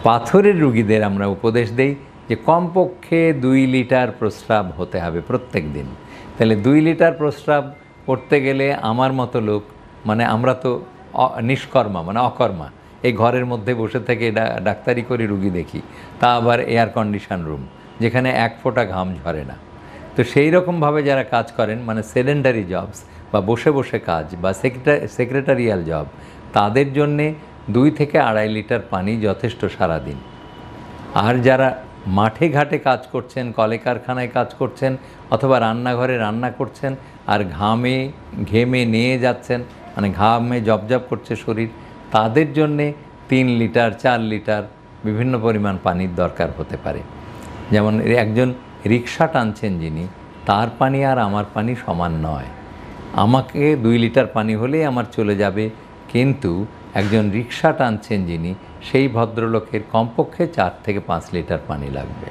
পাথরের রুগীদের আমরা উপদেশ দেই যে কমপক্ষে 2 লিটার প্রস্রাব হতে হবে প্রত্যেক দিন। তাহলে 2 লিটার প্রস্রাব করতে গেলে আমার মতো লোক, মানে আমরা তো নিষ্কর্মা, মানে অকর্মা, এই ঘরের মধ্যে বসে থেকে ডাক্তারি করে রুগী দেখি, তা আবার এয়ার কন্ডিশন রুম যেখানে এক ফোঁটা ঘাম ঝরে না। তো সেই রকমভাবে যারা কাজ করেন, মানে সেডেন্টারি জবস বা বসে বসে কাজ বা সেক্রেটারিয়াল জব, তাদের জন্যে 2 থেকে 2.5 লিটার পানি যথেষ্ট সারাদিন। আর যারা মাঠে ঘাটে কাজ করছেন, কলে কারখানায় কাজ করছেন, অথবা রান্নাঘরে রান্না করছেন আর ঘেমে নিয়ে যাচ্ছেন, মানে ঘামে জবজব করছে শরীর, তাদের জন্যে 3 লিটার 4 লিটার বিভিন্ন পরিমাণ পানির দরকার হতে পারে। যেমন একজন রিক্সা টানছেন যিনি, তার পানি আর আমার পানি সমান নয়। আমাকে 2 লিটার পানি হলেই আমার চলে যাবে, কিন্তু একজন রিক্সা টানছেন যিনি, সেই ভদ্রলোকের কমপক্ষে 4 থেকে 5 লিটার পানি লাগবে।